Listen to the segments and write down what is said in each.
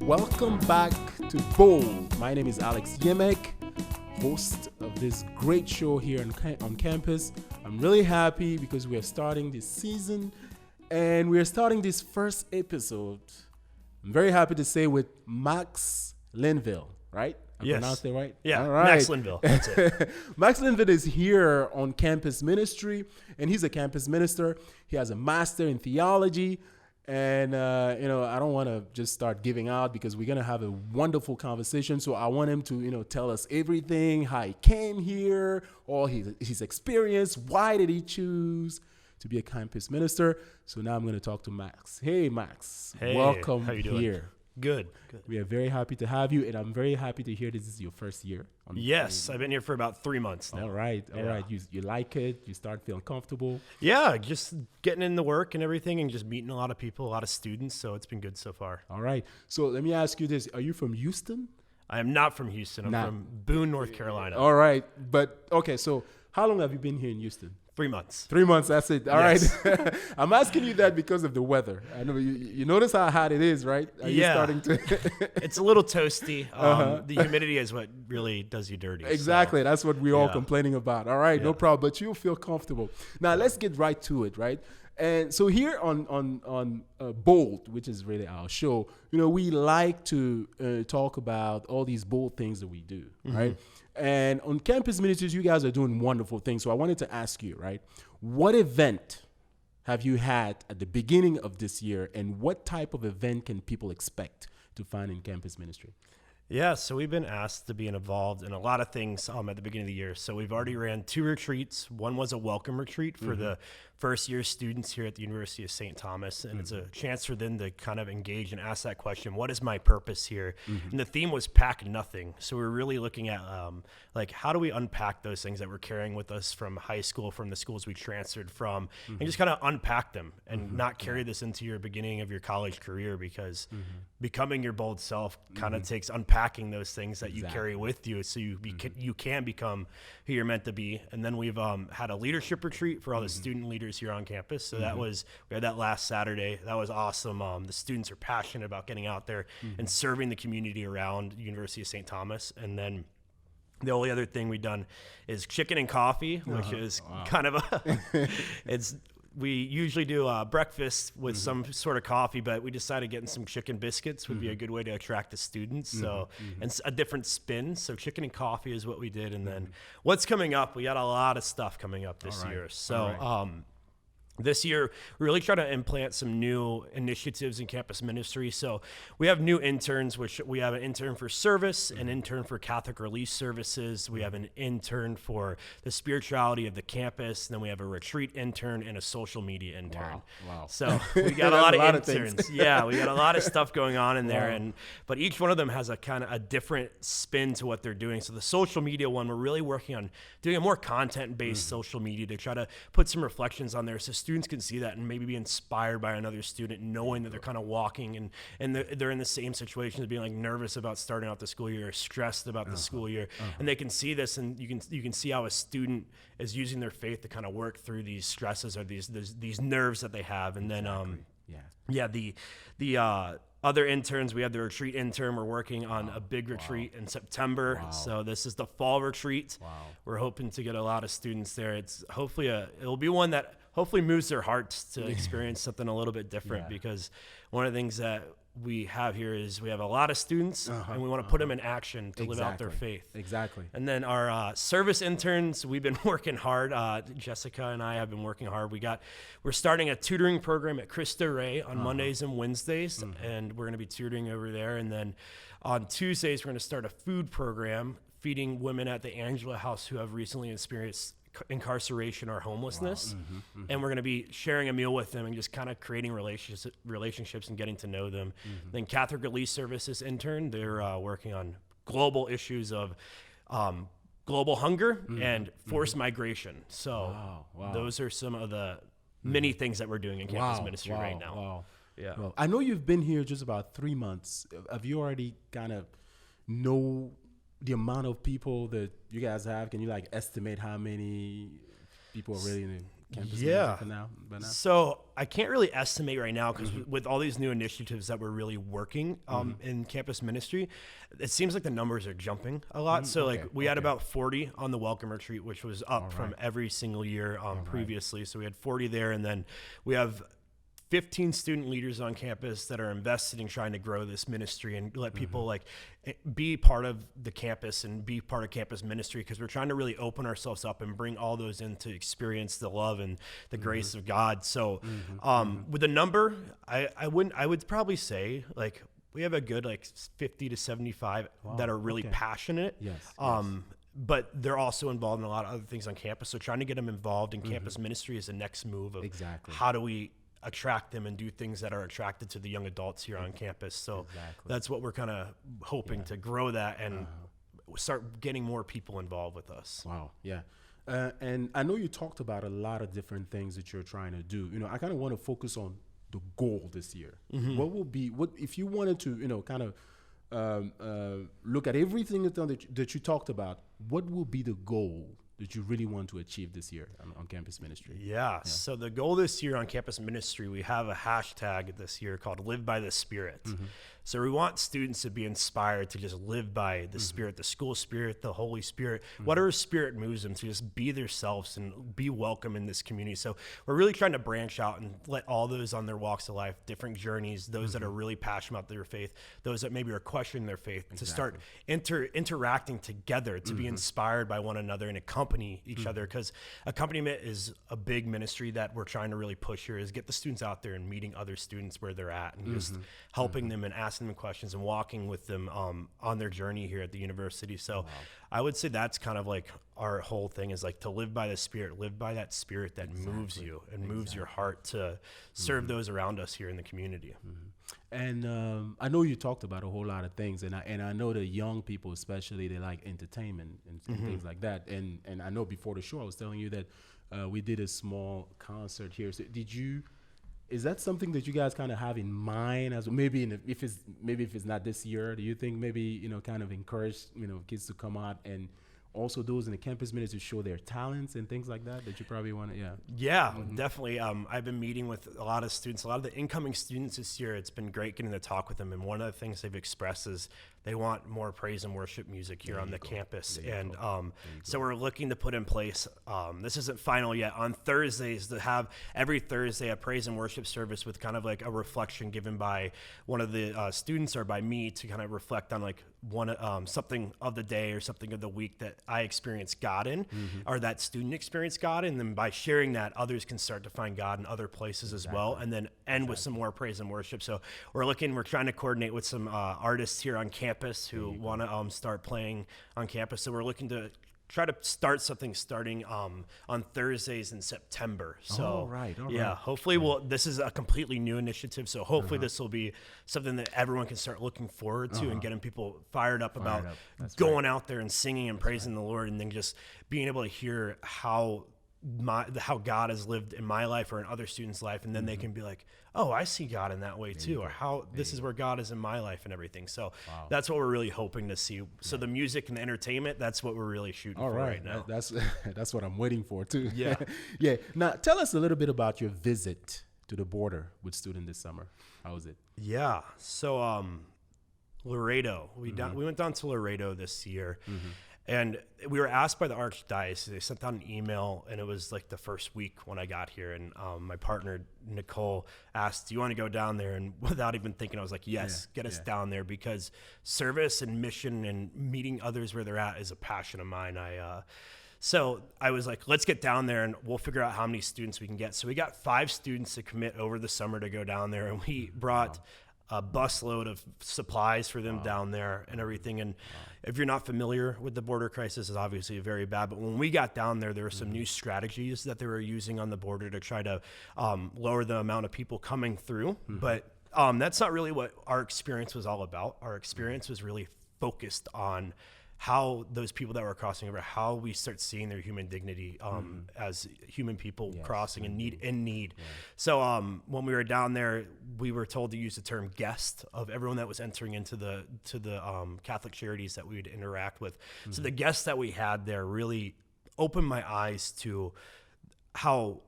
Welcome back to Bold. My name is Alex Yemeck, host of this great show here on campus. I'm really happy because we are starting this season and we are starting this first episode. I'm very happy to say with Max Linnville, right? I pronounced it right? Yeah, all right. Max Linnville, that's it. Max Linnville is here on campus ministry, and he's a campus minister. He has a master in theology. And, I don't want to just start giving out because we're going to have a wonderful conversation. So I want him to, tell us everything, how he came here, all his experience. Why did he choose to be a campus minister? So now I'm going to talk to Max. Hey, Max. Hey, welcome how you doing? Here. Good. We are very happy to have you. And I'm very happy to hear this is your first year. Yes, I've been here for about 3 months now. All right. You like it? You start feeling comfortable? Yeah, just getting in the work and everything and just meeting a lot of people, a lot of students. So it's been good so far. All right. So let me ask you this. Are you from Houston? I am not from Houston. I'm from Boone, North Carolina. All right. But, okay, so how long have you been here in Houston? 3 months. 3 months, that's it. All yes. right. I'm asking you that because of the weather. I know you notice how hot it is, right? Are you starting to It's a little toasty. The humidity is what really does you dirty. Exactly. So. That's what we're all complaining about. All right, no problem. But you'll feel comfortable. Now, let's get right to it, right? And so here on Bold, which is really our show, we like to talk about all these bold things that we do, right? And on campus ministries, you guys are doing wonderful things. So I wanted to ask you, right, what event have you had at the beginning of this year, and what type of event can people expect to find in campus ministry? Yeah, so we've been asked to be involved in a lot of things at the beginning of the year. So we've already ran 2 retreats. One was a welcome retreat for the first-year students here at the University of St. Thomas, and it's a chance for them to kind of engage and ask that question, what is my purpose here? And the theme was pack nothing. So we're really looking at, how do we unpack those things that we're carrying with us from high school, from the schools we transferred from, and just kind of unpack them and not carry this into your beginning of your college career, because becoming your bold self kind of takes unpacking those things that you carry with you so you can become who you're meant to be. And then we've had a leadership retreat for all the student leaders here on campus. So we had that last Saturday. That was awesome. The students are passionate about getting out there and serving the community around University of St. Thomas. And then the only other thing we've done is chicken and coffee, which is kind of we usually do breakfast with some sort of coffee, but we decided getting some chicken biscuits would be a good way to attract the students. So, and a different spin. So chicken and coffee is what we did. And then what's coming up? We got a lot of stuff coming up this year. So, this year, we really try to implant some new initiatives in campus ministry. So we have new interns, which we have an intern for service, an intern for Catholic Relief Services. We have an intern for the spirituality of the campus. And then we have a retreat intern and a social media intern. Wow. So we got a lot of Of interns. Yeah, we got a lot of stuff going on in there. But each one of them has a kind of a different spin to what they're doing. So the social media one, we're really working on doing a more content-based social media to try to put some reflections on there so students can see that and maybe be inspired by another student, knowing that they're kind of walking and they're in the same situation as being like nervous about starting out the school year or stressed about the school year. And they can see this, and you can see how a student is using their faith to kind of work through these stresses or these nerves that they have. And then the other interns, we have the retreat intern. We're working on a big retreat in September. So this is the fall retreat. We're hoping to get a lot of students there. It's hopefully it'll be one that hopefully moves their hearts to experience something a little bit different, because one of the things that we have here is we have a lot of students and we want to put them in action to live out their faith. Exactly. And then our service interns, we've been working hard. Jessica and I have been working hard. We're starting a tutoring program at Cristo Rey on Mondays and Wednesdays, and we're going to be tutoring over there. And then on Tuesdays, we're going to start a food program feeding women at the Angela House who have recently experienced incarceration or homelessness. And we're going to be sharing a meal with them and just kind of creating relationships and getting to know them. Then Catholic Relief Services intern, they're working on global issues of global hunger and forced migration. So those are some of the many things that we're doing in campus ministry right now. Yeah. Well, I know you've been here just about 3 months. Have you already kind of know the amount of people that you guys have? Can you estimate how many people are really in it? campus Yeah. music for now? By now? So I can't really estimate right now because with all these new initiatives that we're really working in campus ministry, it seems like the numbers are jumping a lot. So like we had about 40 on the welcome retreat, which was up from every single year previously. So we had 40 there, and then we have 15 student leaders on campus that are invested in trying to grow this ministry and let people like be part of the campus and be part of campus ministry, because we're trying to really open ourselves up and bring all those in to experience the love and the grace of God. So with the number, I would probably say like we have a good like 50 to 75 that are really passionate. But they're also involved in a lot of other things on campus. So trying to get them involved in campus ministry is the next move of how do we attract them and do things that are attracted to the young adults here on campus. So that's what we're kind of hoping to grow that and start getting more people involved with us. Wow. Yeah. And I know you talked about a lot of different things that you're trying to do. You know, I kind of want to focus on the goal this year. What will be, what if you wanted to, you know, kind of look at everything that you talked about, what will be the goal that you really want to achieve this year on campus ministry? Yeah. So the goal this year on campus ministry, we have a hashtag this year called Live by the Spirit. So we want students to be inspired to just live by the Spirit, the school spirit, the Holy Spirit, whatever spirit moves them to just be themselves and be welcome in this community. So we're really trying to branch out and let all those on their walks of life, different journeys, those that are really passionate about their faith, those that maybe are questioning their faith, to start interacting together, to be inspired by one another and accompany each other. Because accompaniment is a big ministry that we're trying to really push here, is get the students out there and meeting other students where they're at and just helping them and asking them questions and walking with them on their journey here at the university. So I would say that's kind of like our whole thing, is like to live by the Spirit, live by that Spirit that moves you and moves your heart to serve those around us here in the community. And I know you talked about a whole lot of things, and I know the young people especially, they like entertainment and things like that. And I know before the show I was telling you that we did a small concert here. So is that something that you guys kind of have in mind as well? Maybe if it's not this year, do you think maybe, you know, kind of encourage, you know, kids to come out and also those in the campus ministry to show their talents and things like that you probably want to, definitely. I've been meeting with a lot of students, a lot of the incoming students this year. It's been great getting to talk with them, and one of the things they've expressed is they want more praise and worship music here on the campus. And so we're looking to put in place, this isn't final yet, on Thursdays, to have every Thursday a praise and worship service with kind of like a reflection given by one of the students or by me, to kind of reflect on like something of the day or something of the week that I experienced God in, or that student experienced God in. And then by sharing that, others can start to find God in other places as well, and then end with some more praise and worship. So we're trying to coordinate with some artists here on campus who want to start playing on campus. So we're looking to try to start something starting on Thursdays in September. So all right. Hopefully this is a completely new initiative. So hopefully this will be something that everyone can start looking forward to and getting people fired up about going out there and singing and praising the Lord, and then just being able to hear how God has lived in my life or in other students' life, and then they can be like, oh, I see God in that way too, or how this is where God is in my life and everything. So that's what we're really hoping to see. So the music and the entertainment, that's what we're really shooting for right now. That's what I'm waiting for too. Yeah. Yeah. Now tell us a little bit about your visit to the border with students this summer. How was it? Yeah. So Laredo, we went down to Laredo this year. And we were asked by the Archdiocese. They sent out an email, and it was like the first week when I got here. And my partner, Nicole, asked, do you want to go down there? And without even thinking, I was like, yes, get us down there, because service and mission and meeting others where they're at is a passion of mine. So I was like, let's get down there and we'll figure out how many students we can get. So we got 5 students to commit over the summer to go down there, and we brought a busload of supplies for them down there and everything. And if you're not familiar with the border crisis, it's obviously very bad. But when we got down there, there were some new strategies that they were using on the border to try to lower the amount of people coming through. But that's not really what our experience was all about. Our experience was really focused on how those people that were crossing over, how we start seeing their human dignity as human people crossing in need. So when we were down there, we were told to use the term guest of everyone that was entering into the Catholic charities that we would interact with. So the guests that we had there really opened my eyes to how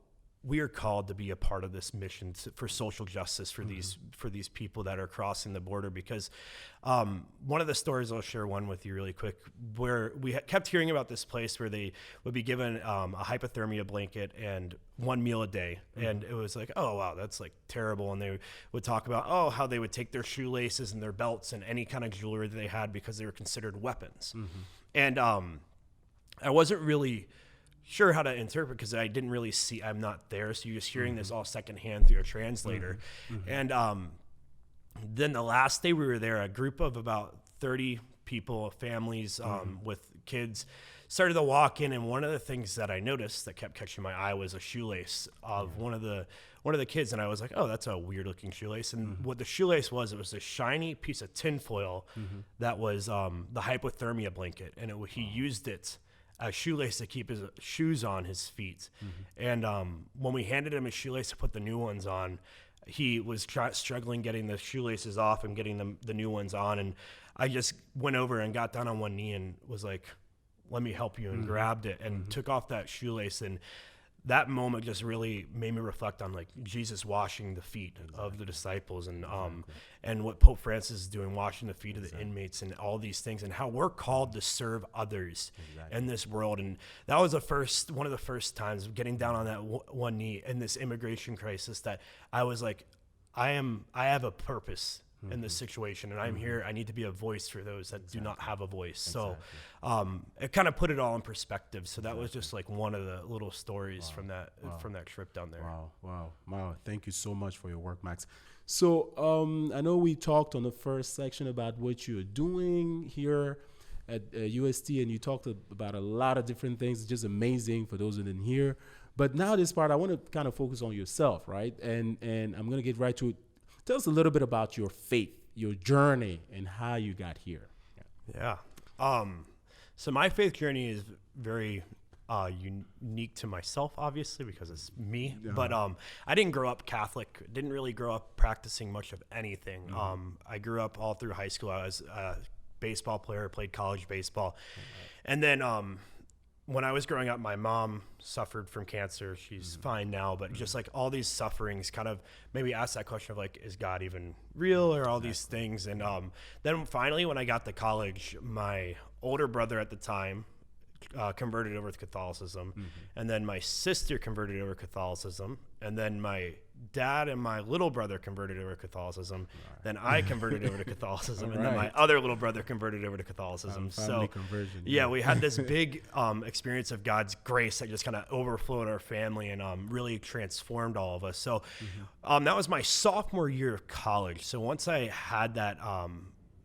we are called to be a part of this mission for social justice for these people that are crossing the border. Because one of the stories, I'll share one with you really quick, where we kept hearing about this place where they would be given a hypothermia blanket and one meal a day. And it was like, oh, wow, that's like terrible. And they would talk about, how they would take their shoelaces and their belts and any kind of jewelry that they had because they were considered weapons. And I wasn't really sure how to interpret because I didn't really see, I'm not there. So you're just hearing this all secondhand through a translator. And then the last day we were there, a group of about 30 people, families with kids, started to walk in. And one of the things that I noticed that kept catching my eye was a shoelace of one of the kids. And I was like, oh, that's a weird looking shoelace. And what the shoelace was, it was a shiny piece of tinfoil that was the hypothermia blanket. And he used it a shoelace to keep his shoes on his feet. And when we handed him his shoelace to put the new ones on, he was struggling getting the shoelaces off and getting the new ones on. And I just went over and got down on one knee and was like, let me help you, and grabbed it and took off that shoelace. And that moment just really made me reflect on like Jesus washing the feet of the disciples, and what Pope Francis is doing, washing the feet of the inmates, and all these things, and how we're called to serve others in this world. And that was one of the first times getting down on that one knee in this immigration crisis that I was like, I have a purpose in this situation, and I'm here. I need to be a voice for those that do not have a voice. So it kind of put it all in perspective. So that was just like one of the little stories from that trip down there. Wow. Thank you so much for your work, Max. So I know we talked on the first section about what you're doing here at UST, and you talked about a lot of different things. It's just amazing for those who didn't hear. But now this part, I want to kind of focus on yourself, right? And I'm going to get right to it. Tell us a little bit about your faith, your journey, and how you got here. Yeah. So my faith journey is very unique to myself, obviously, because it's me. Yeah. But I didn't grow up Catholic. Didn't really grow up practicing much of anything. I grew up all through high school. I was a baseball player, played college baseball. And then when I was growing up, my mom suffered from cancer. She's fine now, but just like all these sufferings kind of made me ask that question of like, is God even real, or all these things? And then finally, when I got to college, my older brother at the time converted over to Catholicism, and then my sister converted over to Catholicism, and then my dad and my little brother converted over to Catholicism. Then I converted over to Catholicism, and then my other little brother converted over to Catholicism. So conversion. Yeah, we had this big experience of God's grace that just kind of overflowed our family and really transformed all of us. So that was my sophomore year of college. So once I had that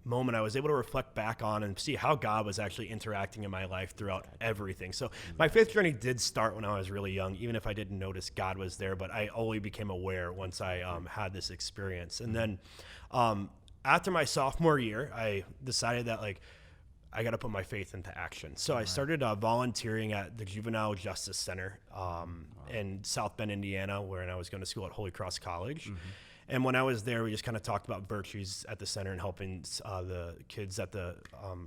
moment, I was able to reflect back on and see how God was actually interacting in my life throughout everything. So my faith journey did start when I was really young, even if I didn't notice God was there, but I only became aware once I had this experience. And then after my sophomore year, I decided that like I got to put my faith into action. So I started volunteering at the Juvenile Justice Center in South Bend, Indiana, where I was going to school at Holy Cross College. And when I was there, we just kind of talked about virtues at the center and helping the kids at the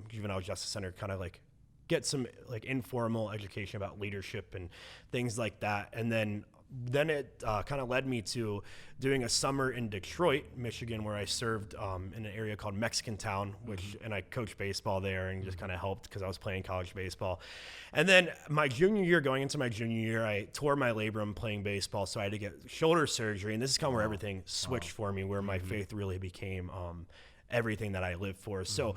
Juvenile Justice Center kind of like get some like informal education about leadership and things like that. And then it kind of led me to doing a summer in Detroit, Michigan, where I served in an area called Mexican Town, and I coached baseball there and just kind of helped because I was playing college baseball. And then going into my junior year, I tore my labrum playing baseball, so I had to get shoulder surgery. And this is kind of where everything switched for me, where my faith really became everything that I lived for. So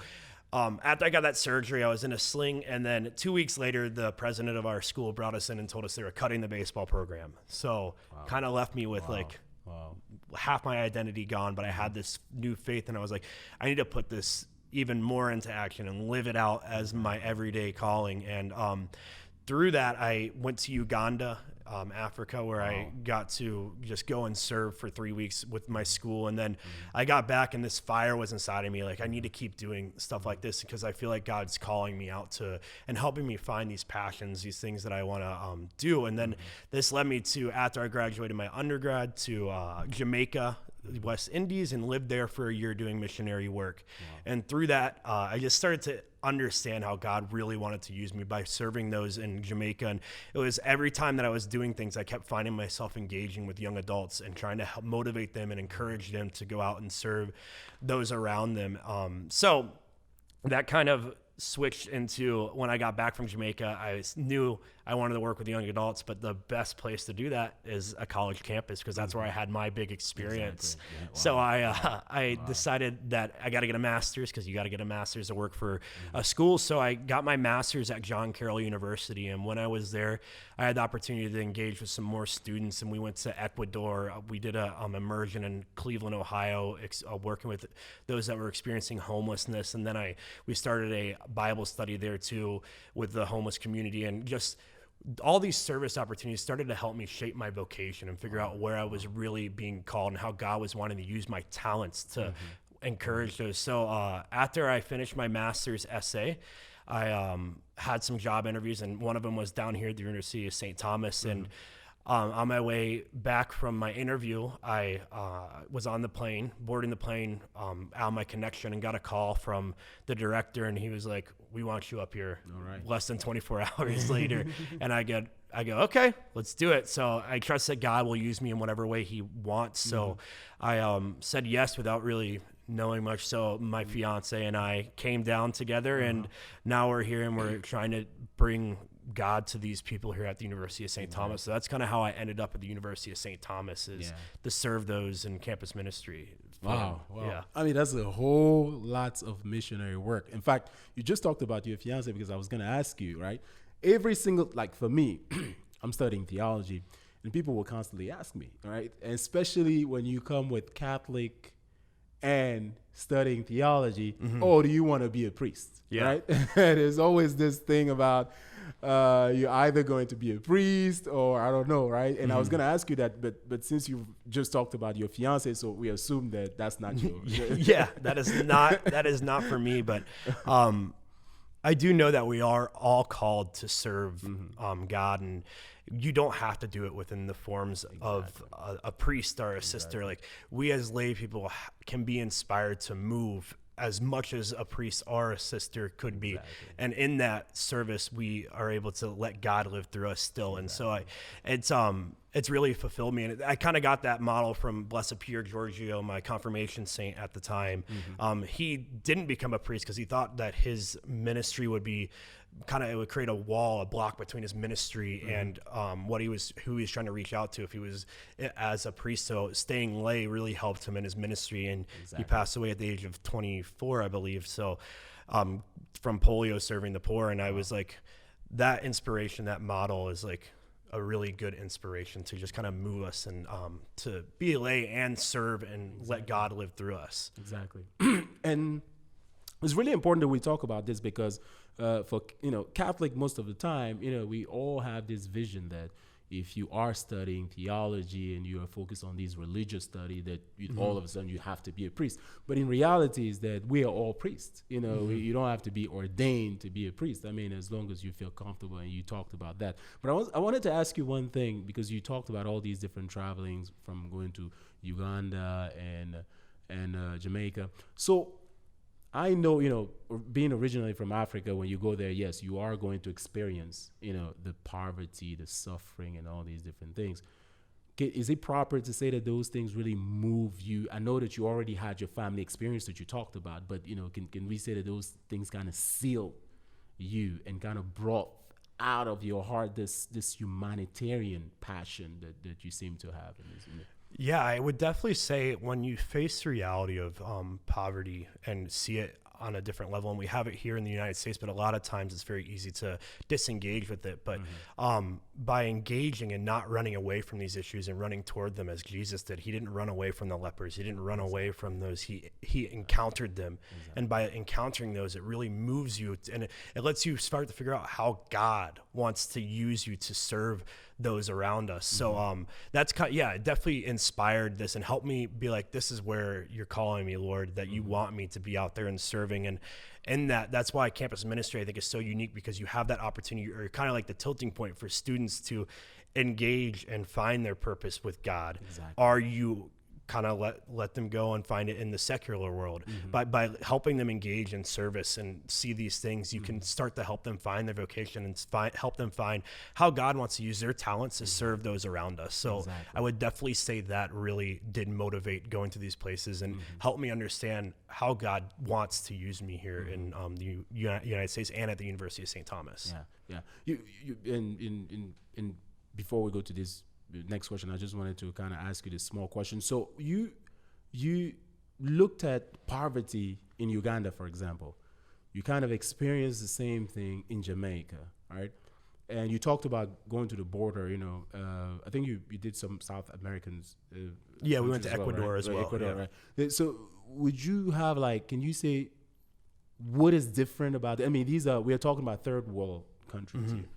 after I got that surgery, I was in a sling, and then 2 weeks later, the president of our school brought us in and told us they were cutting the baseball program. So kind of left me with half my identity gone, but I had this new faith, and I was like, I need to put this even more into action and live it out as my everyday calling. And through that, I went to Uganda, Africa, where I got to just go and serve for 3 weeks with my school. And then I got back, and this fire was inside of me. Like, I need to keep doing stuff like this because I feel like God's calling me out to and helping me find these passions, these things that I want to do. And then this led me to, after I graduated my undergrad, to Jamaica, West Indies, and lived there for a year doing missionary work. And through that, I just started to understand how God really wanted to use me by serving those in Jamaica. And it was every time that I was doing things, I kept finding myself engaging with young adults and trying to help motivate them and encourage them to go out and serve those around them. So that kind of switched into when I got back from Jamaica. I knew I wanted to work with young adults, but the best place to do that is a college campus, because that's where I had my big experience. Exactly. Yeah. Wow. So I decided that I got to get a master's, because you got to get a master's to work for a school. So I got my master's at John Carroll University, and when I was there, I had the opportunity to engage with some more students, and we went to Ecuador. We did a immersion in Cleveland, Ohio, working with those that were experiencing homelessness, and then we started a Bible study there too with the homeless community, and just all these service opportunities started to help me shape my vocation and figure out where I was really being called and how God was wanting to use my talents to encourage those. So after I finished my master's essay, I had some job interviews, and one of them was down here at the University of St. Thomas. And on my way back from my interview, I was on the plane, boarding the plane out of my connection, and got a call from the director, and he was like, "We want you up here." All right. Less than 24 hours later. And I go, okay, let's do it. So I trust that God will use me in whatever way he wants. So I said yes without really knowing much. So my fiance and I came down together, and now we're here, and we're trying to bring God to these people here at the University of St. Thomas. So that's kind of how I ended up at the University of St. Thomas, is to serve those in campus ministry. Wow. Yeah. I mean, that's a whole lot of missionary work. In fact, you just talked about your fiance, because I was going to ask you, right? Every single, like for me, I'm studying theology, and people will constantly ask me, right? And especially when you come with Catholic and studying theology, oh, do you want to be a priest? Yeah. Right? There's always this thing about, you're either going to be a priest or I don't know, right? And I was going to ask you that, but since you just talked about your fiance, so we assume that that's not you. Yeah, that is not for me. But I do know that we are all called to serve God, and you don't have to do it within the forms of a priest or a sister. Like, we as lay people can be inspired to move as much as a priest or a sister could be. And in that service, we are able to let God live through us still. And so it's really fulfilled me. And I kind of got that model from Blessed Pierre Giorgio, my confirmation saint at the time. He didn't become a priest because he thought that his ministry would be it would create a block between his ministry and who he was trying to reach out to if he was as a priest. So staying lay really helped him in his ministry, and he passed away at the age of 24, I believe. So from polio, serving the poor. And I was like, that inspiration, that model is like a really good inspiration to just kind of move us and to be a lay and serve and let God live through us. Exactly. And it's really important that we talk about this, because for Catholic, most of the time, we all have this vision that if you are studying theology and you are focused on these religious study, that all of a sudden you have to be a priest. But in reality is that we are all priests. You don't have to be ordained to be a priest. I mean, as long as you feel comfortable, and you talked about that. But I wanted to ask you one thing, because you talked about all these different travelings, from going to Uganda and Jamaica. So I know, being originally from Africa, when you go there, yes, you are going to experience, the poverty, the suffering, and all these different things. Is it proper to say that those things really move you? I know that you already had your family experience that you talked about, but, can we say that those things kind of sealed you and kind of brought out of your heart this humanitarian passion that you seem to have in this? Yeah, I would definitely say when you face the reality of poverty and see it on a different level, and we have it here in the United States, but a lot of times it's very easy to disengage with it. But by engaging and not running away from these issues and running toward them as Jesus did, he didn't run away from the lepers. He didn't run away from those. He encountered them. And by encountering those, it really moves you, and it lets you start to figure out how God wants to use you to serve those around us. So that's it definitely inspired this and helped me be like, this is where you're calling me, Lord, that you want me to be out there and serving. And that's why campus ministry, I think, is so unique, because you have that opportunity, or kind of like the tilting point for students to engage and find their purpose with God. Are you kind of let them go and find it in the secular world. By helping them engage in service and see these things, you can start to help them find their vocation and help them find how God wants to use their talents to serve those around us. So I would definitely say that really did motivate going to these places and help me understand how God wants to use me here in the United States and at the University of St. Thomas. Yeah. You in before we go to this next question, I just wanted to kind of ask you this small question. So you looked at poverty in Uganda, for example. You kind of experienced the same thing in Jamaica, right? And you talked about going to the border. I think you did some South Americans. We went to Ecuador as well. Ecuador, right? So would you have can you say what is different about it? I mean, we are talking about third world countries here.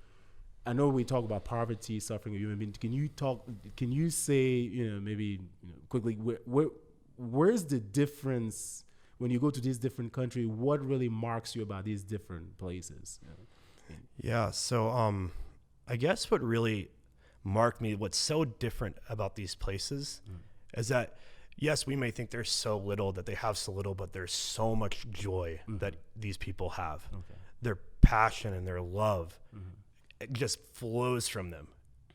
I know we talk about poverty, suffering of human beings. Can you say, maybe quickly, where's the difference when you go to these different countries? What really marks you about these different places? So I guess what really marked me, what's so different about these places is that, yes, we may think there's so little, that they have so little, but there's so much joy that these people have. Okay. Their passion and their love. It just flows from them.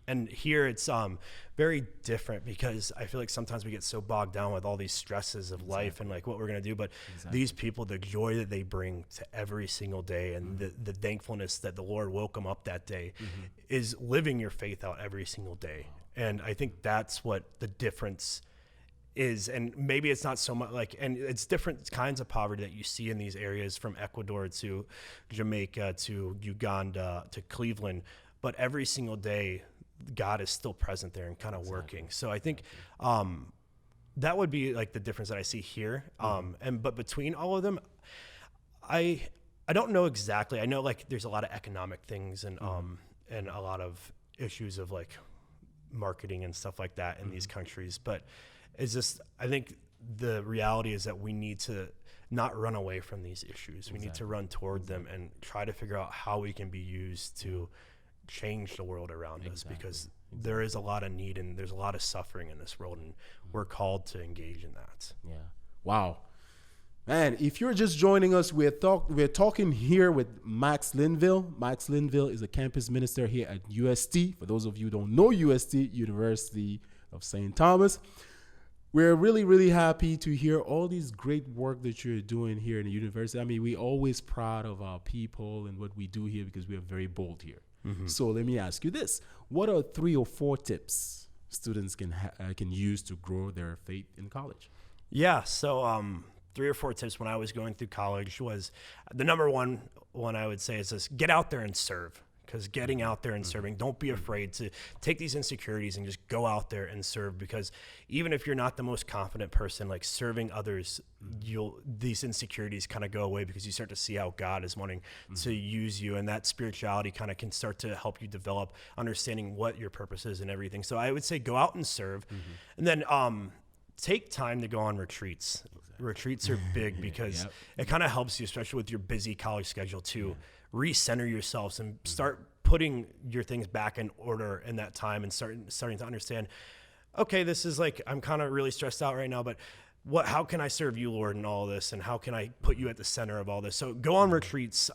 And here it's very different, because I feel like sometimes we get so bogged down with all these stresses of life and what we're going to do. But these people, the joy that they bring to every single day and the thankfulness that the Lord woke them up that day is living your faith out every single day. And I think that's what the difference is. And maybe it's not so much and it's different kinds of poverty that you see in these areas, from Ecuador to Jamaica to Uganda to Cleveland, but every single day God is still present there and kind of working. So I think that would be the difference that I see here. But between all of them, I don't know exactly. I know there's a lot of economic things and a lot of issues of marketing and stuff like that in these countries, but it's just, I think the reality is that we need to not run away from these issues. We need to run toward them and try to figure out how we can be used to change the world around us, because there is a lot of need and there's a lot of suffering in this world, and we're called to engage in that. Yeah. Wow. Man, if you're just joining us, we're talking here with Max Linnville. Max Linnville is a campus minister here at UST. For those of you who don't know UST, University of St. Thomas. We're really, really happy to hear all these great work that you're doing here in the university. I mean, we're always proud of our people and what we do here, because we are very bold here. So let me ask you this. What are 3 or 4 tips students can use to grow their faith in college? So 3 or 4 tips when I was going through college was, the number one I would say is this: get out there and serve. Because getting out there and serving, don't be afraid to take these insecurities and just go out there and serve. Because even if you're not the most confident person, serving others, these insecurities kind of go away, because you start to see how God is wanting to use you, and that spirituality kind of can start to help you develop understanding what your purpose is and everything. So I would say go out and serve, and then take time to go on retreats. Retreats are big because it kind of helps you, especially with your busy college schedule, to recenter yourselves and start putting your things back in order in that time, and starting to understand, okay, this is I'm kind of really stressed out right now, but how can I serve you, Lord, in all this, and how can I put you at the center of all this? So go on retreats,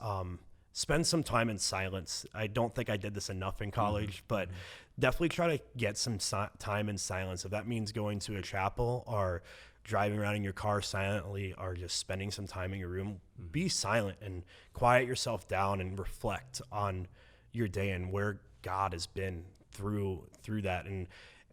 spend some time in silence. I don't think I did this enough in college, but definitely try to get some time in silence. If that means going to a chapel or driving around in your car silently, or just spending some time in your room, be silent and quiet yourself down and reflect on your day and where God has been through that. And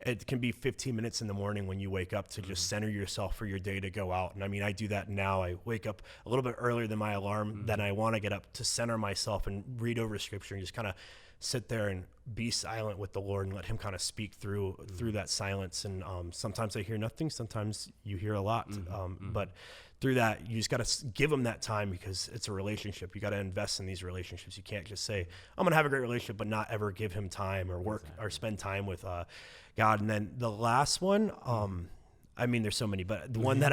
it can be 15 minutes in the morning when you wake up to just center yourself for your day to go out. And I mean, I do that now. I wake up a little bit earlier than my alarm, then I want to get up to center myself and read over scripture and just kind of sit there and be silent with the Lord and let him kind of speak through that silence. And sometimes I hear nothing, sometimes you hear a lot. But through that, you just got to give him that time, because it's a relationship. You got to invest in these relationships. You can't just say, I'm going to have a great relationship, but not ever give him time or work or spend time with God. And then the last one, I mean, there's so many, but the one that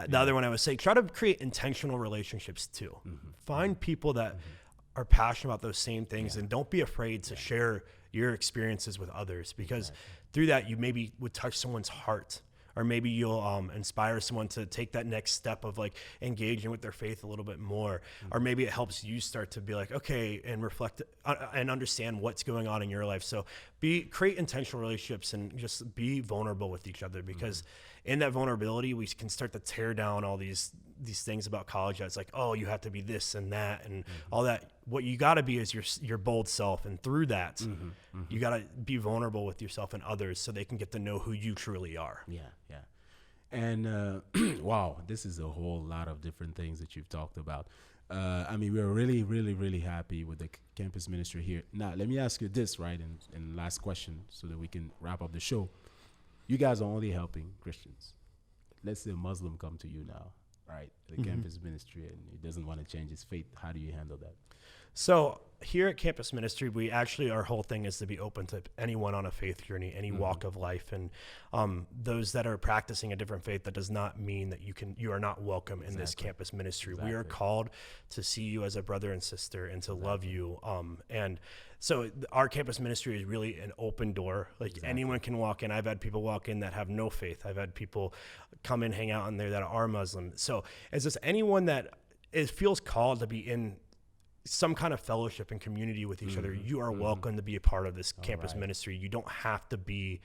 the other one I would say, try to create intentional relationships too. Find people that are passionate about those same things, and don't be afraid to share your experiences with others, because through that you maybe would touch someone's heart or maybe you'll inspire someone to take that next step of like engaging with their faith a little bit more, or maybe it helps you start to be like, okay, and reflect and understand what's going on in your life. So create intentional relationships and just be vulnerable with each other, because in that vulnerability, we can start to tear down all these things about college. That's like, oh, you have to be this and that and all that. What you got to be is your bold self. And through that, you got to be vulnerable with yourself and others so they can get to know who you truly are. Yeah. And wow, this is a whole lot of different things that you've talked about. I mean, we're really, really, really happy with the campus ministry here. Now, let me ask you this, right? And last question so that we can wrap up the show. You guys are only helping Christians. Let's say a Muslim come to you now, right? The campus ministry, and he doesn't want to change his faith. How do you handle that? So here at Campus Ministry, we actually, our whole thing is to be open to anyone on a faith journey, any walk of life. And those that are practicing a different faith, that does not mean that you are not welcome in this campus ministry. We are called to see you as a brother and sister and to love you. And so our campus ministry is really an open door. Like anyone can walk in. I've had people walk in that have no faith. I've had people come in, hang out in there that are Muslim. So it's just anyone that feels called to be in some kind of fellowship and community with each other, you are welcome to be a part of this campus ministry. You don't have to be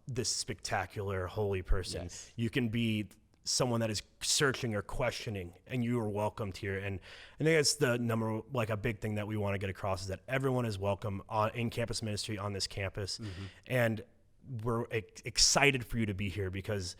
this spectacular holy person. Yes. You can be someone that is searching or questioning, and you are welcomed here. And I think that's a big thing that we want to get across, is that everyone is welcome in campus ministry on this campus. And we're excited for you to be here, because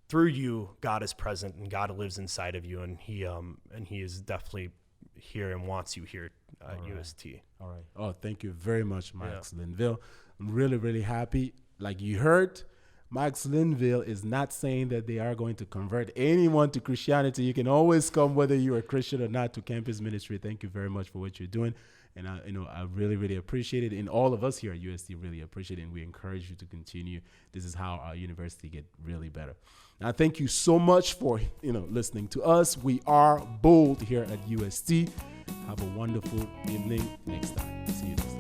through you, God is present and God lives inside of you. And he is definitely here and wants you here at UST. All right. Oh, thank you very much, Max Linnville. I'm really, really happy. Like you heard, Max Linnville is not saying that they are going to convert anyone to Christianity. You can always come, whether you're a Christian or not, to campus ministry. Thank you very much for what you're doing. And I really, really appreciate it. And all of us here at UST really appreciate it. And we encourage you to continue. This is how our university get really better. Now, thank you so much for listening to us. We are bold here at UST. Have a wonderful evening. Next time. See you next time.